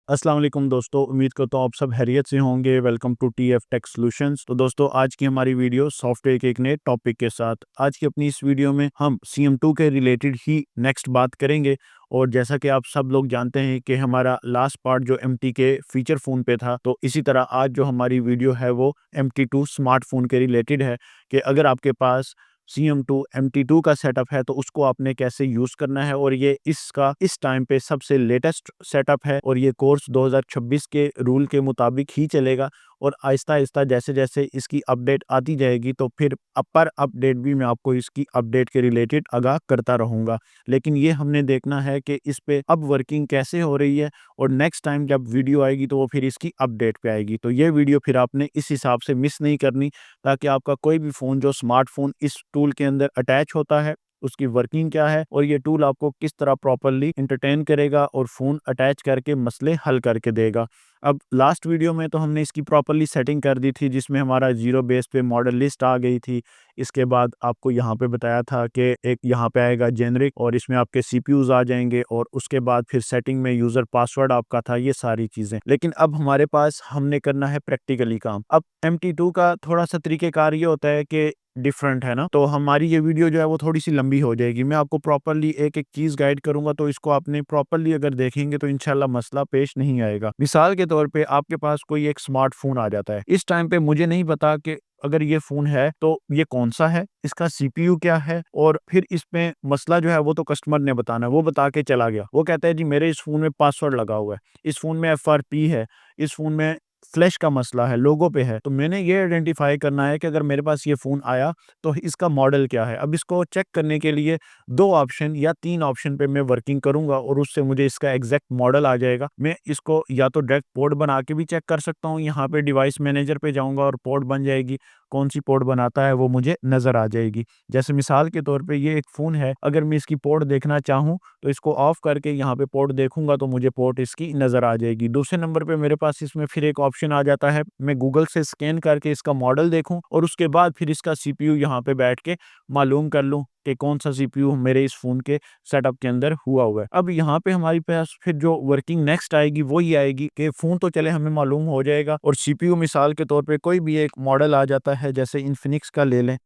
अस्सलाम वालेकुम दोस्तों, उम्मीद करता हूँ आप सब खैरियत से होंगे। Welcome to TF tech solutions. तो दोस्तों, आज की हमारी वीडियो सॉफ्टवेयर के एक नए टॉपिक के साथ। आज की अपनी इस वीडियो में हम CM2 के रिलेटेड ही नेक्स्ट बात करेंगे। और जैसा कि आप सब लोग जानते हैं कि हमारा लास्ट पार्ट जो MT के फीचर फ़ोन पे था, तो इसी तरह आज जो हमारी वीडियो है वो MT2 स्मार्टफ़ोन के रिलेटेड है कि अगर आपके पास CM2 MT2 का सेटअप है तो उसको आपने कैसे यूज़ करना है। और ये इसका इस टाइम पे सबसे लेटेस्ट सेटअप है और ये कोर्स 2026 के रूल के मुताबिक ही चलेगा। और आहिस्ता-आहिस्ता जैसे-जैसे इसकी अपडेट आती जाएगी तो फिर अपर अपडेट भी मैं आपको इसकी अपडेट के रिलेटेड आगाह करता रहूँगा। लेकिन ये हमने देखना है कि इस पे अब वर्किंग कैसे हो रही है और नेक्स्ट टाइम जब वीडियो आएगी तो वो फिर इसकी अपडेट पे आएगी। तो ये वीडियो फिर आपने इस हिसाब से मिस नहीं करनी, ताकि आपका कोई भी फ़ोन जो स्मार्टफ़ोन इस टूल के अंदर अटैच होता है, उसकी वर्किंग क्या है और ये टूल आपको किस तरह प्रॉपर्ली एंटरटेन करेगा और फ़ोन अटैच करके मसले हल करके देगा। अब लास्ट वीडियो में तो हमने इसकी प्रॉपर्ली सेटिंग कर दी थी, जिसमें हमारा ज़ीरो बेस पे मॉडल लिस्ट आ गई थी। इसके बाद आपको यहाँ पे बताया था कि एक यहाँ पे आएगा जेनेरिक और इसमें आपके CPUs आ जाएँगे और उसके बाद फिर सेटिंग में यूज़र पासवर्ड आपका था, ये सारी चीज़ें। लेकिन अब हमारे पास हमने करना है प्रैक्टिकली काम। अब MT2 का थोड़ा-सा तरीक़ेकार ये होता है कि डिफरेंट है ना, तो हमारी ये वीडियो जो है वो थोड़ी-सी लंबी हो जाएगी। मैं आपको प्रॉपर्ली एक-एक चीज़ गाइड करूँगा, तो इसको आपने प्रॉपर्ली अगर देखेंगे तो इंशाल्लाह मसला पेश नहीं आएगा। मिसाल के तौर पे आपके पास कोई एक स्मार्टफ़ोन आ जाता है। इस टाइम पे मुझे नहीं पता कि अगर ये फ़ोन है तो ये कौन-सा है, इसका CPU क्या है और फिर इसमें मसला जो है वो तो कस्टमर ने बताना है। वो बता के चला गया। वो कहता है जी मेरे इस फ़ोन में पासवर्ड लगा हुआ है, इस फ़ोन में FRP है, इस फ़ोन में फ्लैश का मसला है, लोगो पे है। तो मैंने ये आइडेंटिफ़ाई करना है कि अगर मेरे पास ये फ़ोन आया तो इसका मॉडल क्या है। अब इसको चेक करने के लिए 2 ऑप्शन या 3 ऑप्शन पे मैं वर्किंग करूँगा और उससे मुझे इसका एग्ज़ैक्ट मॉडल आ जाएगा। मैं इसको या तो डायरेक्ट पोर्ट बना के भी चेक कर सकता हूँ, यहाँ पे डिवाइस मैनेजर पे जाऊँगा और पोर्ट बन जाएगी। कौन-सी पोर्ट बनाता है वो मुझे नज़र आ जाएगी। जैसे मिसाल के तौर पे ये एक फ़ोन है, अगर मैं इसकी पोर्ट देखना चाहूँ तो इसको ऑफ करके यहाँ पे पोर्ट देखूँगा तो मुझे पोर्ट इसकी नज़र आ जाएगी। दूसरे नंबर पे मेरे पास इसमें फिर एक ऑप्शन आ जाता है, मैं गूगल से स्कैन करके इसका मॉडल देखूँ और उसके बाद फिर इसका CPU यहाँ पे बैठ के मालूम कर लूँ कि कौन-सा CPU मेरे इस फ़ोन के सेटअप के अंदर हुआ है। अब यहाँ पे हमारे पास फिर जो वर्किंग नेक्स्ट आएगी वो ये आएगी कि फ़ोन तो चले हमें मालूम हो जाएगा और CPU मिसाल के तौर पे कोई भी एक मॉडल आ जाता है, जैसे इन्फिनिक्स का ले लें,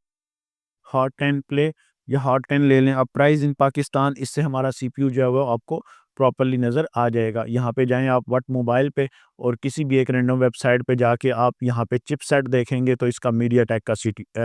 हॉट 10 प्ले या हॉट 10 ले लें, अब प्राइस इन पाकिस्तान, इससे हमारा CPU जो है वो आपको प्रॉपर्ली नज़र आ जाएगा। यहाँ पे जाएँ आप व्हाट मोबाइल पे और किसी भी एक रैंडम वेबसाइट पे जाके आप यहाँ पे चिपसेट देखेंगे तो इसका मीडियाटेक का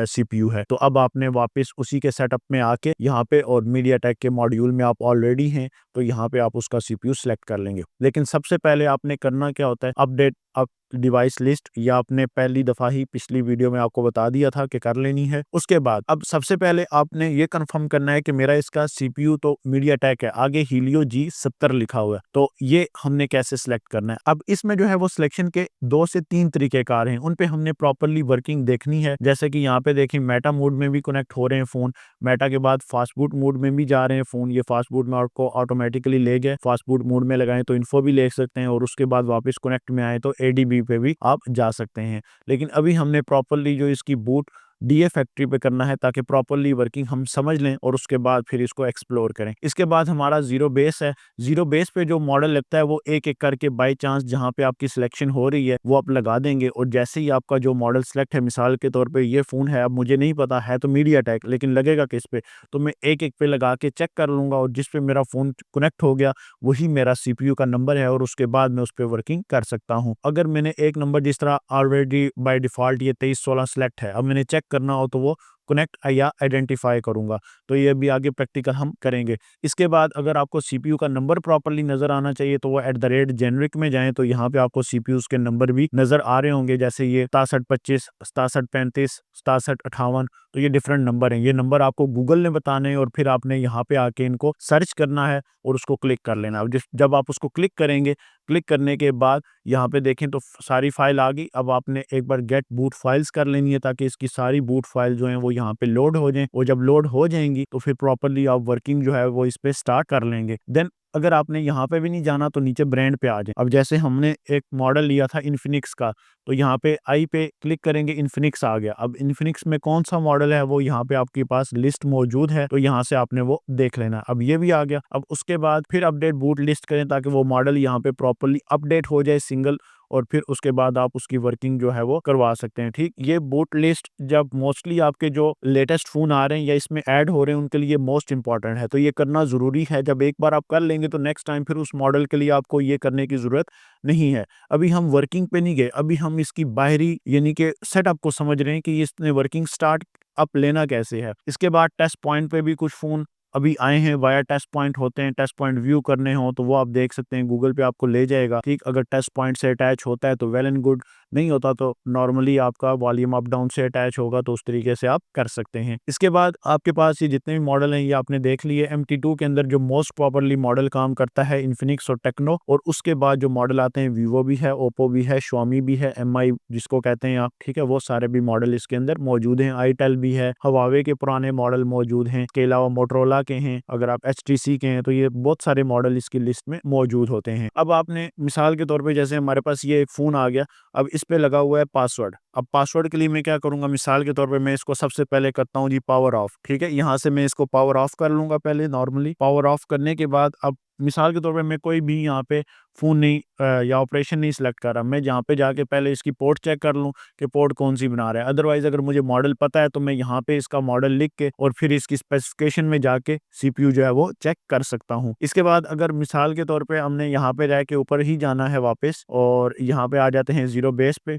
CPU है। तो अब आपने वापस उसी के सेटअप में आके यहाँ पे और मीडियाटेक के मॉड्यूल में आप ऑलरेडी हैं, तो यहाँ पे आप उसका CPU सेलेक्ट कर लेंगे। लेकिन सबसे पहले आपने करना क्या होता है, अपडेट अप डिवाइस लिस्ट, या आपने पहली दफ़ा ही पिछली वीडियो में आपको बता दिया था कि कर लेनी है। उसके बाद अब सबसे पहले आपने ये कन्फर्म करना है कि मेरा इसका CPU तो मीडियाटेक है, आगे हीलियो G70 लिखा हुआ है, तो ये हमने कैसे सिलेक्ट करना है। अब इसमें जो है वो सिलेक्शन के 2 से 3 तरीकेकार हैं, उन पे हमने प्रॉपर्ली वर्किंग देखनी है। जैसे कि यहाँ पे देखिए मेटा मोड में भी कनेक्ट हो रहे हैं फ़ोन, मेटा के बाद फास्ट बूट मोड में भी जा रहे हैं फ़ोन, ये फास्ट बूट में आपको ऑटोमेटिकली ले गए, फास्ट बूट मोड में लगाएँ तो इन्फो भी ले सकते हैं और उसके बाद वापस कनेक्ट में आए तो ADB पे भी आप जा सकते हैं। लेकिन अभी हमने प्रॉपर्ली जो इसकी बूट DA फैक्ट्री पे करना है, ताकि प्रॉपर्ली वर्किंग हम समझ लें और उसके बाद फिर इसको एक्सप्लोर करें। इसके बाद हमारा ज़ीरो बेस है, ज़ीरो बेस पे जो मॉडल लगता है वो एक-एक करके बाय चांस जहाँ पे आपकी सिलेक्शन हो रही है वो आप लगा देंगे और जैसे ही आपका जो मॉडल सेलेक्ट है, मिसाल के तौर पे ये फ़ोन है, अब मुझे नहीं पता है तो मीडियाटेक, लेकिन लगेगा किस पे, तो मैं एक-एक पे लगा के चेक कर लूँगा और जिस पे मेरा फ़ोन कनेक्ट हो गया वही मेरा CPU का नंबर है और उसके बाद मैं उस पे वर्किंग कर सकता हूँ। अगर मैंने एक नंबर, जिस तरह ऑलरेडी बाय डिफ़ॉल्ट ये 2316 सेलेक्ट है, अब मैंने चेक करना हो तो वो कनेक्ट या आइडेंटिफ़ाई करूँगा। तो ये भी आगे प्रैक्टिकल हम करेंगे। इसके बाद अगर आपको CPU का नंबर प्रॉपर्ली नज़र आना चाहिए तो वो @जेनेरिक में जाएँ, तो यहाँ पे आपको CPUs के नंबर भी नज़र आ रहे होंगे, जैसे ये 6725, 6735, 6758, तो ये डिफरेंट नंबर हैं। ये नंबर आपको गूगल ने बताने हैं और फिर आपने यहाँ पे आके इनको सर्च करना है और उसको क्लिक कर लेना है। जब आप उसको क्लिक करेंगे, क्लिक करने के बाद यहाँ पे देखें तो सारी फाइल आ गई। अब आपने एक बार गेट बूट फाइल्स कर लेनी है, ताकि इसकी सारी बूट फाइल जो हैं वो यहाँ पे लोड हो जाएँ और जब लोड हो जाएँगी तो फिर प्रॉपर्ली आप वर्किंग जो है वो इस पे स्टार्ट कर लेंगे। देन अगर आपने यहाँ पे भी नहीं जाना तो नीचे ब्रांड पे आ जाए। अब जैसे हमने एक मॉडल लिया था इन्फिनिक्स का, तो यहाँ पे आई पे क्लिक करेंगे, इन्फिनिक्स आ गया। अब इन्फिनिक्स में कौन सा मॉडल है वो यहाँ पे आपके पास लिस्ट मौजूद है, तो यहाँ से आपने वो देख लेना। अब ये भी आ गया। अब उसके बाद फिर अपडेट बूट लिस्ट करें ताकि वो मॉडल यहाँ पे प्रॉपर्ली अपडेट हो जाए सिंगल, और फिर उसके बाद आप उसकी वर्किंग जो है वो करवा सकते हैं। ठीक, ये बूट लिस्ट जब मोस्टली आपके जो लेटेस्ट फोन आ रहे हैं या इसमें ऐड हो रहे हैं उनके लिए मोस्ट इंपॉर्टेंट है, तो ये करना जरूरी है। जब एक बार आप कर लेंगे तो नेक्स्ट टाइम फिर उस मॉडल के लिए आपको ये करने की जरूरत नहीं है। अभी हम वर्किंग पे नहीं गए, अभी हम इसकी बाहरी यानी कि सेटअप को समझ रहे हैं कि इसने वर्किंग स्टार्ट अप लेना कैसे है। इसके बाद टेस्ट पॉइंट पे भी कुछ फोन अभी आए हैं, वाया टेस्ट पॉइंट होते हैं। टेस्ट पॉइंट व्यू करने हो तो वो आप देख सकते हैं, गूगल पे आपको ले जाएगा। ठीक, अगर टेस्ट पॉइंट से अटैच होता है तो वेल एंड गुड, नहीं होता तो नॉर्मली आपका वॉल्यूम अप डाउन से अटैच होगा, तो उस तरीके से आप कर सकते हैं। इसके बाद आपके पास ये जितने भी मॉडल हैं ये आपने देख लिए। MT2 के अंदर जो मोस्ट प्रॉपरली मॉडल काम करता है इन्फिनिक्स और टेक्नो, और उसके बाद जो मॉडल आते हैं वीवो भी है, ओप्पो भी है, Xiaomi भी है, MI जिसको कहते हैं आप, ठीक है, वो सारे भी मॉडल इसके अंदर मौजूद हैं। आईटेल भी है, हवावे के पुराने मॉडल मौजूद हैं, इसके अलावा मोटरोला के हैं, अगर आप HTC के हैं तो ये बहुत सारे मॉडल इसकी लिस्ट में मौजूद होते हैं। अब आपने मिसाल के तौर पे जैसे हमारे पास ये एक फोन आ गया, अब इस पे लगा हुआ है पासवर्ड। अब पासवर्ड के लिए मैं क्या करूंगा, मिसाल के तौर पे मैं इसको सबसे पहले करता हूँ जी पावर ऑफ। ठीक है, यहाँ से मैं इसको पावर ऑफ कर लूंगा पहले नॉर्मली। पावर ऑफ करने के बाद अब मिसाल के तौर पे मैं कोई भी यहाँ पे फोन नहीं या ऑपरेशन नहीं सिलेक्ट कर रहा, मैं यहाँ पे जाके पहले इसकी पोर्ट चेक कर लूँ कि पोर्ट कौन सी बना रहा है। अदरवाइज अगर मुझे मॉडल पता है तो मैं यहाँ पे इसका मॉडल लिख के और फिर इसकी स्पेसिफिकेशन में जाके CPU जो है वो चेक कर सकता हूँ। इसके बाद अगर मिसाल के तौर पे हमने यहाँ पे रह के ऊपर ही जाना है वापस, और यहाँ पे आ जाते हैं जीरो बेस पे,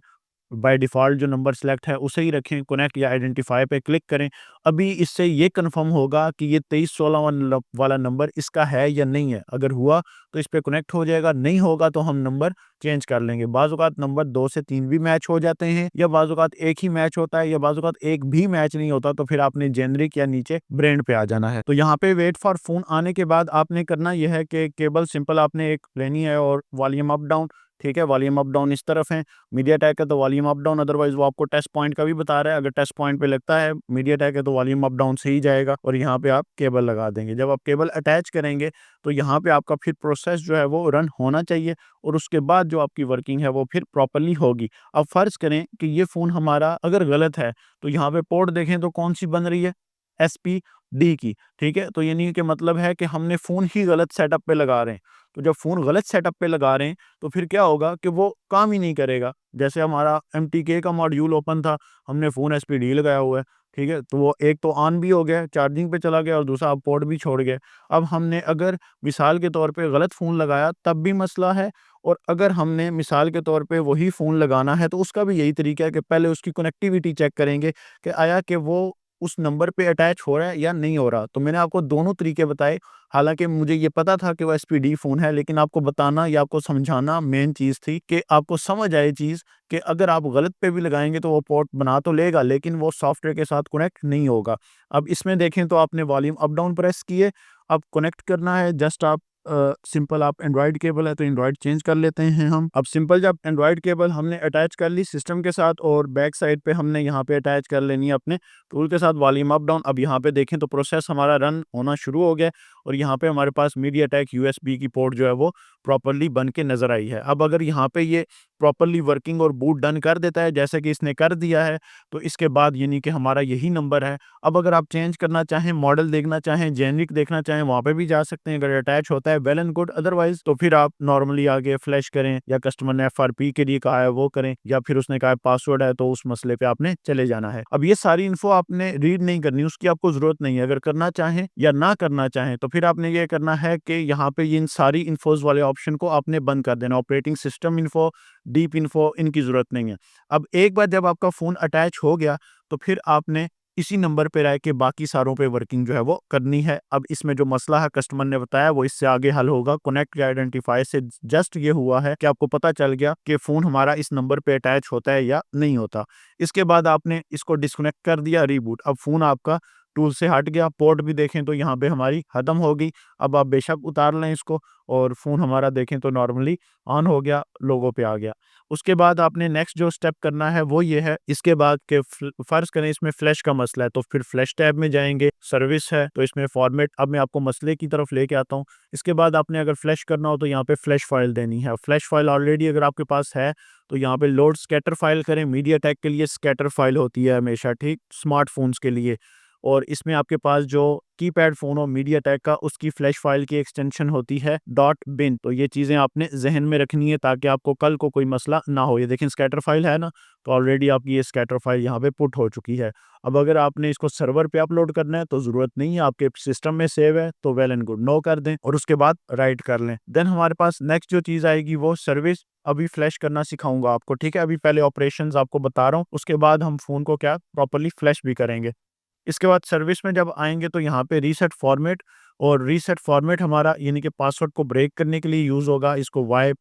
बाय डिफ़ॉल्ट जो नंबर सेलेक्ट है उसे ही रखें, कनेक्ट या आइडेंटिफाई पे क्लिक करें। अभी इससे ये कंफर्म होगा कि ये 2316 वाला नंबर इसका है या नहीं है। अगर हुआ तो इस पे कनेक्ट हो जाएगा, नहीं होगा तो हम नंबर चेंज कर लेंगे। बाज़-औक़ात नंबर 2 से 3 भी मैच हो जाते हैं, या बाज़-औक़ात एक ही मैच होता है, या बाज़-औक़ात एक भी मैच नहीं होता, तो फिर आपने जेनेरिक या नीचे ब्रांड पे आ जाना है। तो यहाँ पे वेट फॉर फ़ोन आने के बाद आपने करना यह है कि केबल सिंपल आपने एक लेनी है और वॉल्यूम अप डाउन, ठीक है, वॉल्यूम अप डाउन इस तरफ है। मीडियाटेक है तो वॉल्यूम अप डाउन, अदरवाइज वो आपको टेस्ट पॉइंट का भी बता रहा है। अगर टेस्ट पॉइंट पे लगता है मीडियाटेक है तो वॉल्यूम अप डाउन से ही जाएगा, और यहाँ पे आप केबल लगा देंगे। जब आप केबल अटैच करेंगे तो यहाँ पे आपका फिर प्रोसेस जो है वो रन होना चाहिए, और उसके बाद जो आपकी वर्किंग है वो फिर प्रॉपर्ली होगी। अब फर्ज करें कि ये फ़ोन हमारा अगर गलत है, तो यहाँ पे पोर्ट देखें तो कौन सी बन रही है, SPD की, ठीक है। तो यानी कि मतलब है कि हमने फ़ोन ही गलत सेटअप पे लगा रहे हैं। तो जब फ़ोन गलत सेटअप पे लगा रहे हैं तो फिर क्या होगा कि वो काम ही नहीं करेगा। जैसे हमारा MTK का मॉड्यूल ओपन था, हमने फ़ोन SPD लगाया हुआ है, ठीक है, तो वो एक तो ऑन भी हो गया, चार्जिंग पे चला गया, और दूसरा आप पोर्ट भी छोड़ गए। अब हमने अगर मिसाल के तौर पे गलत फ़ोन लगाया तब भी मसला है, और अगर हमने मिसाल के तौर पे वही फ़ोन लगाना है तो उसका भी यही तरीका है कि पहले उसकी कनेक्टिविटी चेक करेंगे कि आया कि वो उस नंबर पे अटैच हो रहा है या नहीं हो रहा। तो मैंने आपको दोनों तरीके बताए, हालाँकि मुझे ये पता था कि वो SPD फ़ोन है, लेकिन आपको बताना या आपको समझाना मेन चीज़ थी कि आपको समझ आए चीज़ कि अगर आप गलत पे भी लगाएँगे तो वो पोर्ट बना तो लेगा, लेकिन वो सॉफ्टवेयर के साथ कनेक्ट नहीं होगा। अब इसमें देखें तो आपने वॉल्यूम अप डाउन प्रेस किए, अब कनेक्ट करना है जस्ट आप सिंपल आप एंड्रॉयड केबल है तो एंड्रॉयड चेंज कर लेते हैं हम। अब सिंपल जब एंड्रॉयड केबल हमने अटैच कर ली सिस्टम के साथ, और बैक साइड पे हमने यहाँ पे अटैच कर लेनी है अपने टूल के साथ वॉल्यूम अप डाउन। अब यहाँ पे देखें तो प्रोसेस हमारा रन होना शुरू हो गया, और यहाँ पे हमारे पास मीडियाटेक USB की पोर्ट जो है वो प्रॉपर्ली बन के नजर आई है। अब अगर यहाँ पे ये प्रॉपर्ली वर्किंग और बूट डन कर देता है जैसे कि इसने कर दिया है, तो इसके बाद यानी कि हमारा यही नंबर है। अब अगर आप चेंज करना चाहें, मॉडल देखना चाहें, जेनरिक देखना चाहें, वहाँ पे भी जा सकते हैं। अगर अटैच होता है वेल एंड गुड, अदरवाइज तो फिर आप नॉर्मली आगे फ्लैश करें, या कस्टमर ने FRP के लिए कहा है वो करें, या फिर उसने कहा है पासवर्ड है तो उस मसले पे आपने चले जाना है। अब ये सारी इन्फो आपने रीड नहीं करनी, उसकी आपको जरूरत नहीं है। अगर करना चाहें या ना करना चाहें तो फिर आपने ये करना है कि यहाँ पे इन सारी इन्फोज वाले ऑप्शन को आपने बंद कर देना। Operating system info, deep info, इनकी ज़रूरत नहीं है। अब एक बार जब आपका फ़ोन अटैच हो गया तो फिर आपने इसी नंबर पे रह के बाकी सारों पे वर्किंग जो है वो करनी है। अब इसमें जो मसला है कस्टमर ने बताया वो इससे आगे हल होगा। कनेक्ट या आइडेंटिफाई से जस्ट ये हुआ है कि आपको पता चल गया कि फ़ोन हमारा इस नंबर पे अटैच होता है या नहीं होता। इसके बाद आपने इसको डिस्कनेक्ट कर दिया, रीबूट। अब फ़ोन आपका टूल से हट गया, पोर्ट भी देखें तो यहाँ पे हमारी खत्म हो गई। अब आप बेशक उतार लें इसको और फ़ोन हमारा देखें तो नॉर्मली ऑन हो गया, लोगो पे आ गया। उसके बाद आपने नेक्स्ट जो स्टेप करना है वो ये है, इसके बाद के फ़र्ज़ करें इसमें फ्लैश का मसला है तो फिर फ्लैश टैब में जाएँगे, सर्विस है तो इसमें फॉर्मेट, अब मैं आपको मसले की तरफ लेके आता हूँ। इसके बाद आपने अगर फ्लैश करना हो तो यहाँ पे फ्लैश फ़ाइल देनी है। फ्लैश फ़ाइल ऑलरेडी अगर आपके पास है तो यहाँ पे लोड स्कैटर फ़ाइल करें, मीडियाटेक के लिए स्कैटर फ़ाइल होती है हमेशा, ठीक? स्मार्टफ़ोन्स के लिए। और इसमें आपके पास जो कीपैड फ़ोन हो मीडियाटेक का, उसकी फ्लैश फ़ाइल की एक्सटेंशन होती है .bin। तो ये चीज़ें आपने ज़हन में रखनी है ताकि आपको कल को कोई मसला ना हो। ये देखें स्कैटर फ़ाइल है ना, तो ऑलरेडी आपकी ये स्कैटर फ़ाइल यहाँ पे पुट हो चुकी है। अब अगर आपने इसको सर्वर पे अपलोड करना है तो ज़रूरत नहीं है, आपके सिस्टम में सेव है तो वेल एंड गुड, नो कर दें और उसके बाद राइट कर लें। देन हमारे पास नेक्स्ट जो चीज़ आएगी वो सर्विस, अभी फ्लैश करना सिखाऊँगा आपको, ठीक है? अभी पहले ऑपरेशंस आपको बता रहा हूँ, उसके बाद हम फ़ोन को क्या प्रॉपर्ली फ्लैश भी करेंगे। इसके बाद सर्विस में जब आएँगे तो यहाँ पे रीसेट फॉर्मेट, और रीसेट फॉर्मेट हमारा यानी कि पासवर्ड को ब्रेक करने के लिए यूज़ होगा। इसको वाइप,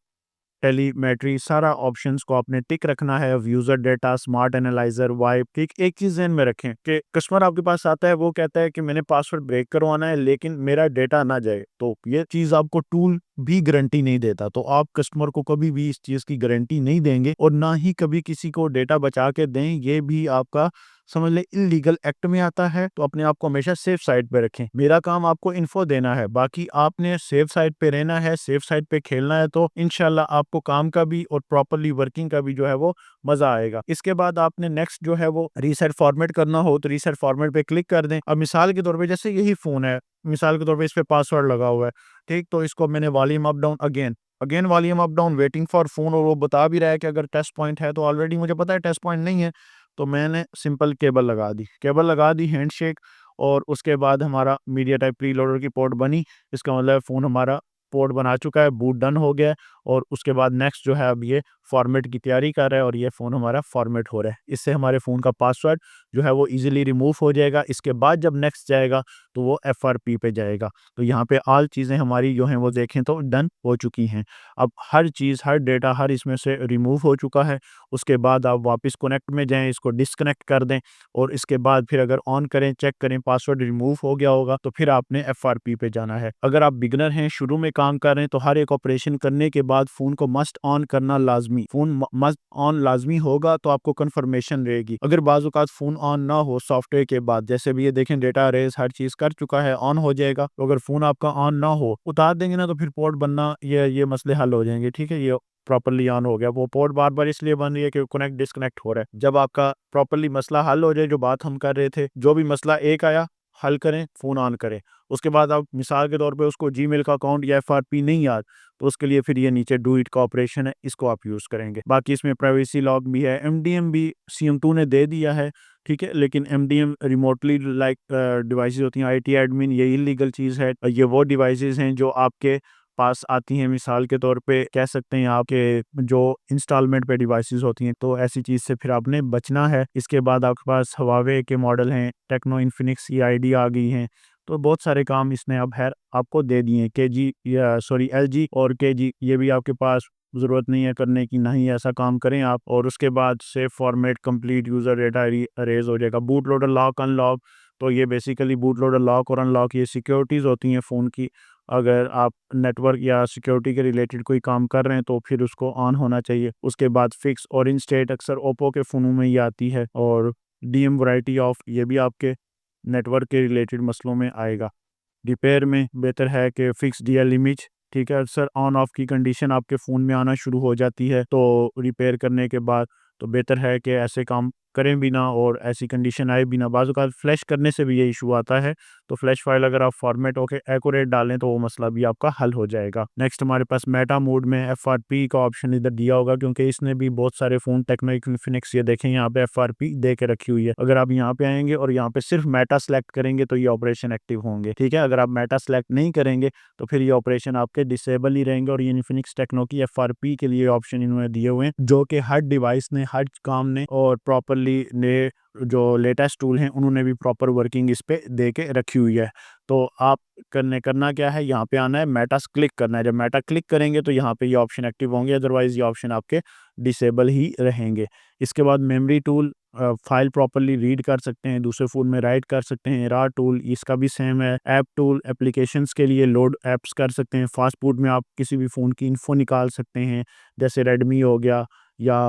टेलीमेट्री सारा ऑप्शंस को आपने टिक रखना है। User data, smart analyser, wipe, ठीक? एक चीज़ ज़हन में रखें कि कस्टमर आपके पास आता है, वो कहता है कि मैंने पासवर्ड ब्रेक करवाना है लेकिन मेरा डेटा ना जाए, तो ये चीज़ आपको टूल भी गारंटी नहीं देता। तो आप कस्टमर को कभी भी इस चीज़ की गारंटी नहीं देंगे और ना ही कभी किसी को डेटा बचा के दें, ये भी आपका समझ लें इल्लीगल एक्ट में आता है। तो अपने आप को हमेशा सेफ साइड पे रखें। मेरा काम आपको इन्फो देना है, बाकी आपने सेफ साइड पे रहना है, सेफ साइड पे खेलना है, तो इंशाल्लाह आपको काम का भी और प्रॉपर्ली वर्किंग का भी जो है वो मजा आएगा। इसके बाद आपने नेक्स्ट जो है वो रीसेट फॉर्मेट करना हो तो रीसेट फॉर्मेट पे क्लिक कर दें। अब मिसाल के तौर पे जैसे यही फोन है, मिसाल के तौर पे इस पे पासवर्ड लगा हुआ है, ठीक? तो इसको मैंने volume up down, again again volume up down, waiting for phone, और वो बता भी रहा है कि अगर टेस्ट पॉइंट है, तो ऑलरेडी मुझे पता है टेस्ट पॉइंट नहीं है, तो मैंने सिंपल केबल लगा दी हैंडशेक, और उसके बाद हमारा मीडिया टाइप प्रीलोडर की पोर्ट बनी। इसका मतलब फ़ोन हमारा पोर्ट बना चुका है, बूट डन हो गया है, और उसके बाद नेक्स्ट जो है अब ये फॉर्मेट की तैयारी कर रहा है और ये फ़ोन हमारा फॉर्मेट हो रहा है। इससे हमारे फ़ोन का पासवर्ड जो है वो ईज़िली रिमूव हो जाएगा। इसके बाद जब नेक्स्ट जाएगा तो वो एफआरपी पे जाएगा। तो यहाँ पे ऑल चीज़ें हमारी जो हैं वो देखें तो डन हो चुकी हैं। अब हर चीज़, हर डेटा, हर इसमें से रिमूव हो चुका है। उसके बाद आप वापस कनेक्ट में जाएँ, इसको डिस्कनेक्ट कर दें, और इसके बाद फिर अगर ऑन करें, चेक करें पासवर्ड रिमूव हो गया होगा, तो फिर आपने एफआरपी पे जाना है। अगर आप बिगिनर हैं, शुरू में काम कर रहे हैं, तो हर एक ऑपरेशन करने के बाद फ़ोन को मस्ट ऑन करना लाज़मी। फ़ोन मस्ट ऑन लाज़मी होगा तो आपको कन्फर्मेशन रहेगी। अगर बाज़ औक़ात फ़ोन ऑन ना हो सॉफ्टवेयर के बाद, जैसे भी ये देखें डेटा अरेज़ हर चीज़ कर चुका है, ऑन हो जाएगा। तो अगर फ़ोन आपका ऑन ना हो, उतार देंगे ना, तो फिर पोर्ट बनना, ये मसले हल हो जाएँगे, ठीक है? ये प्रॉपर्ली ऑन हो गया। वो पोर्ट बार-बार इसलिए बन रही है कि कनेक्ट डिस्कनेक्ट हो रहा है। जब आपका प्रॉपर्ली मसला हल हो जाए, जो बात हम कर रहे थे, जो भी मसला एक आया, हल करें, फ़ोन ऑन करें। उसके बाद आप मिसाल के तौर पे उसको जीमेल का अकाउंट या एफआरपी नहीं याद, तो उसके लिए फिर ये नीचे डू इट का ऑपरेशन है, इसको आप यूज़ करेंगे। बाकी इसमें प्राइवेसी लॉक भी है, एमडीएम भी सीएम2 ने दे दिया है, ठीक है? लेकिन एमडीएम रिमोटली लाइक डिवाइसेज़ होती हैं, आईटी एडमिन, ये इल्लीगल चीज़ है। ये वो डिवाइसेज़ हैं जो आपके पास आती हैं, मिसाल के तौर पे कह सकते हैं आपके जो इंस्टॉलमेंट पे डिवाइसेस होती हैं, तो ऐसी चीज़ से फिर आपने बचना है। इसके बाद आपके पास हवावे के मॉडल हैं, टेक्नो, इन्फिनिक्स की आईडी आ गई हैं, तो बहुत सारे काम इसने अब खैर आपको दे दिए हैं। केजी या सॉरी एलजी और केजी, ये भी आपके पास ज़रूरत नहीं है करने की, ना ही ऐसा काम करें आप। और उसके बाद save format, complete user data arrays हो जाएगा। बूट लोडर लॉक अनलॉक, तो ये बेसिकली बूट लोडर लॉक और अनलॉक ये सिक्योरिटीज़ होती हैं फ़ोन की। अगर आप नेटवर्क या सिक्योरिटी के रिलेटेड कोई काम कर रहे हैं तो फिर उसको ऑन होना चाहिए। उसके बाद फिक्स और इन स्टेट अक्सर ओप्पो के फ़ोनों में ये आती है, और डीएम वैरायटी ऑफ, ये भी आपके नेटवर्क के रिलेटेड मसलों में आएगा। रिपेयर में बेहतर है कि फिक्स डीएल इमेज, ठीक है? अक्सर ऑन ऑफ की कंडीशन आपके फ़ोन में आना शुरू हो जाती है, तो रिपेयर करने के बाद तो बेहतर है कि ऐसे काम करें भी ना और ऐसी कंडीशन आए भी ना। बाज़ औक़ात फ्लैश करने से भी ये इशू आता है, तो फ्लैश फाइल अगर आप फॉर्मेट होके एक्यूरेट डालें तो वो मसला भी आपका हल हो जाएगा। नेक्स्ट हमारे पास मेटा मोड में एफआरपी का ऑप्शन इधर दिया होगा, क्योंकि इसने भी बहुत सारे फ़ोन टेक्नो, इन्फिनिक्स, ये देखें यहाँ पे एफआरपी दे के रखी हुई है। अगर आप यहाँ पे आएँगे और यहाँ पे सिर्फ मेटा सेलेक्ट करेंगे तो ये ऑपरेशन एक्टिव होंगे, ठीक है? अगर आप मेटा सेलेक्ट नहीं करेंगे तो फिर ये ऑपरेशन आपके डिसेबल ही रहेंगे, और ये इन्फिनिक्स टेक्नो की एफआरपी के लिए ऑप्शन इन्होंने दिए हुए हैं, जो कि हर डिवाइस ने, हर काम ने और प्रॉपर्ली ने जो लेटेस्ट टूल हैं उन्होंने भी प्रॉपर वर्किंग इस पे दे के रखी हुई है। तो आप करना क्या है, यहाँ पे आना है, मेटा क्लिक करना है। जब मेटा क्लिक करेंगे तो यहाँ पे ये ऑप्शन एक्टिव होंगे, अदरवाइज ये ऑप्शन आपके डिसेबल ही रहेंगे। इसके बाद memory tool file properly read कर सकते हैं, दूसरे फ़ोन में राइट कर सकते हैं। रा टूल इसका भी सेम है। ऐप टूल एप्लीकेशंस के लिए लोड ऐप्स कर सकते हैं। फास्ट बूट में आप किसी भी फ़ोन की इन्फो निकाल सकते हैं, जैसे रेडमी हो गया या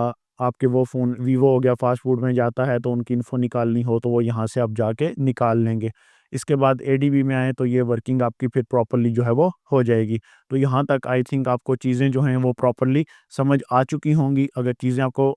आपके वो फ़ोन वीवो हो गया, फास्ट फूड में जाता है तो उनकी इन्फो निकालनी हो तो वो यहाँ से आप जाके निकाल लेंगे। इसके बाद एडीबी में आए तो ये वर्किंग आपकी फिर प्रॉपर्ली जो है वो हो जाएगी। तो यहाँ तक आई थिंक आपको चीज़ें जो हैं वो प्रॉपर्ली समझ आ चुकी होंगी। अगर चीज़ें आपको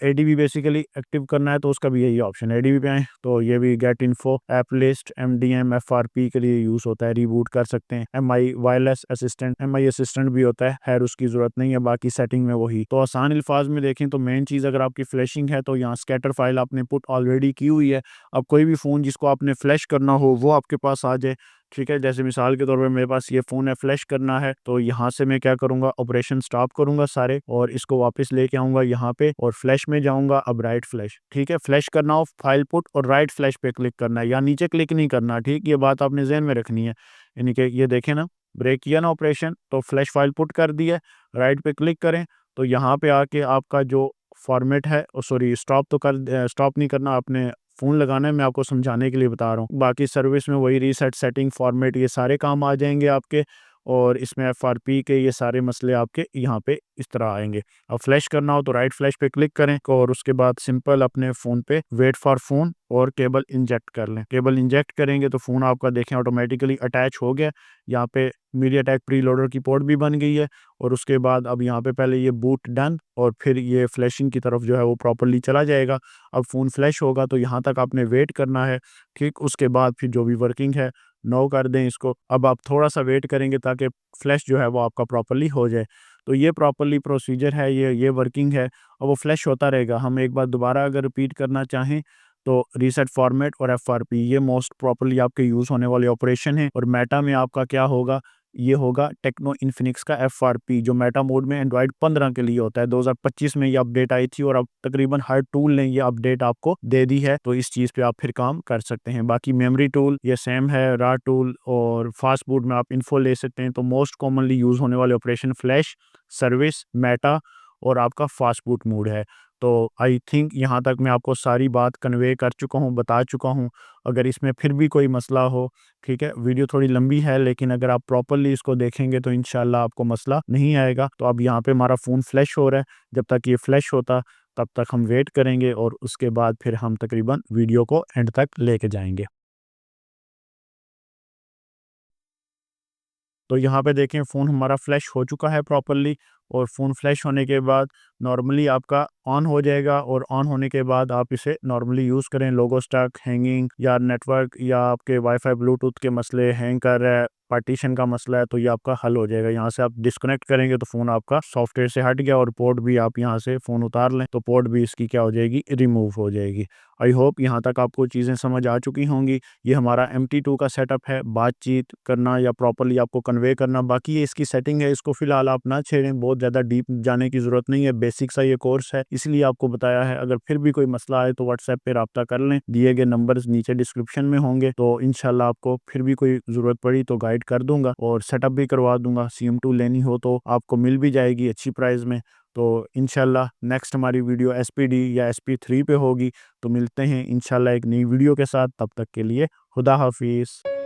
एडीबी बेसिकली एक्टिव करना है तो उसका भी यही ऑप्शन है। एडीबी पे आएँ तो ये भी get info, app list, MDM, FRP के लिए यूज़ होता है, रिबूट कर सकते हैं। Mi wireless assistant, Mi assistant भी होता है, खैर उसकी ज़रूरत नहीं है, बाकी सेटिंग में वही। तो आसान अल्फाज में देखें तो मेन चीज़ अगर आपकी फ्लैशिंग है तो यहाँ स्कैटर फाइल आपने पुट ऑलरेडी की हुई है। अब कोई भी फ़ोन जिसको आपने फ्लैश करना हो वो आपके पास आ जाए, ठीक है। जैसे मिसाल के तौर पे मेरे पास ये फ़ोन है, फ्लैश करना है तो यहाँ से मैं क्या करूँगा, ऑपरेशन स्टॉप करूँगा सारे और इसको वापस लेके आऊँगा यहाँ पे और फ्लैश में जाऊँगा। अब राइट फ्लैश, ठीक है। फ्लैश करना हो फाइल पुट और राइट फ्लैश पे क्लिक करना है, या नीचे क्लिक नहीं करना, ठीक। ये बात आपने ज़हन में रखनी है। यानी कि ये देखें ना, ब्रेक किया ना ऑपरेशन तो फ्लैश फाइल पुट कर दी है, राइट पे क्लिक करें तो यहाँ पे आके आपका जो फॉर्मेट है, सॉरी स्टॉप तो कर स्टॉप नहीं करना, आपने फ़ोन लगाना है, मैं आपको समझाने के लिए बता रहा हूँ। बाकी सर्विस में वही रीसेट, सेटिंग, फॉर्मेट ये सारे काम आ जाएँगे आपके और इसमें एफआरपी के ये सारे मसले आपके यहाँ पे इस तरह आएँगे। अब फ्लैश करना हो तो राइट फ्लैश पे क्लिक करें और उसके बाद सिंपल अपने फ़ोन पे वेट फॉर फ़ोन और केबल इंजेक्ट कर लें। केबल इंजेक्ट करेंगे तो फ़ोन आपका देखें ऑटोमेटिकली अटैच हो गया। यहाँ पे मीडियाटेक प्रीलोडर की पोर्ट भी बन गई है और उसके बाद अब यहाँ पे पहले ये बूट डन और फिर ये फ्लैशिंग की तरफ जो है वो प्रॉपर्ली चला जाएगा। अब फ़ोन फ्लैश होगा तो यहाँ तक आपने वेट करना है, ठीक। उसके बाद फिर जो भी वर्किंग है नो कर दें इसको। अब आप थोड़ा-सा वेट करेंगे ताकि फ्लैश जो है वो आपका प्रॉपर्ली हो जाए। तो ये प्रॉपर्ली प्रोसीजर है, ये वर्किंग है और वो फ्लैश होता रहेगा। हम एक बार दोबारा अगर रिपीट करना चाहें तो रीसेट फॉर्मेट और एफआरपी ये मोस्ट प्रॉपर्ली आपके यूज़ होने वाले ऑपरेशन हैं और मेटा में आपका क्या होगा, ये होगा टेक्नो इन्फिनिक्स का एफआरपी जो मेटा मोड में एंड्रॉयड 15 के लिए होता है। 2025 में ये अपडेट आई थी और अब तकरीबन हर टूल ने ये अपडेट आपको दे दी है, तो इस चीज़ पे आप फिर काम कर सकते हैं। बाकी मेमोरी टूल ये सेम है, रा टूल और फास्ट बूट में आप इन्फो ले सकते हैं। तो मोस्ट कॉमनली यूज़ होने वाले ऑपरेशन फ्लैश, सर्विस, मेटा और आपका फास्ट बूट मोड है। तो आई थिंक यहाँ तक मैं आपको सारी बात कन्वे कर चुका हूँ, बता चुका हूँ। अगर इसमें फिर भी कोई मसला हो, ठीक है, वीडियो थोड़ी लंबी है लेकिन अगर आप प्रॉपर्ली इसको देखेंगे तो इंशाल्लाह आपको मसला नहीं आएगा। तो अब यहाँ पे हमारा फ़ोन फ्लैश हो रहा है, जब तक ये फ्लैश होता तब तक हम वेट करेंगे और उसके बाद फिर हम तकरीबन वीडियो को एंड तक लेके जाएँगे। तो यहाँ पे देखें फ़ोन हमारा फ्लैश हो चुका है प्रॉपर्ली और फ़ोन फ्लैश होने के बाद नॉर्मली आपका ऑन हो जाएगा और ऑन होने के बाद आप इसे नॉर्मली यूज़ करें। लोगो स्टक, हैंगिंग या नेटवर्क या आपके वाईफ़ाई ब्लूटूथ के मसले, हैंग कर रहा है, पार्टीशन का मसला है तो ये आपका हल हो जाएगा। यहाँ से आप डिस्कनेक्ट करेंगे तो फ़ोन आपका सॉफ्टवेयर से हट गया और पोर्ट भी आप यहाँ से फ़ोन उतार लें तो पोर्ट भी इसकी क्या हो जाएगी, रिमूव हो जाएगी। आई होप यहाँ तक आपको चीज़ें समझ आ चुकी होंगी। ये हमारा MT2 का सेटअप है, बातचीत करना या प्रॉपर्ली आपको कन्वे करना। बाकी ये इसकी सेटिंग है, इसको फ़िलहाल आप ना छेड़ें, बहुत ज़्यादा डीप जाने की ज़रूरत नहीं है, बेसिक सा ये कोर्स है, इसलिए आपको बताया है। अगर फिर भी कोई मसला आए तो व्हाट्सएप पे राब्ता कर लें, दिए गए नंबर्स नीचे डिस्क्रिप्शन में होंगे, तो इंशाल्लाह आपको फिर भी कोई ज़रूरत पड़ी तो गाइड कर दूँगा और सेटअप भी करवा दूँगा। CM2 लेनी हो तो आपको मिल भी जाएगी अच्छी प्राइस में। तो इंशाल्लाह नेक्स्ट हमारी वीडियो SPD या SP3 पे होगी। तो मिलते हैं इंशाल्लाह एक नई वीडियो के साथ, तब तक के लिए खुदा हाफिज़।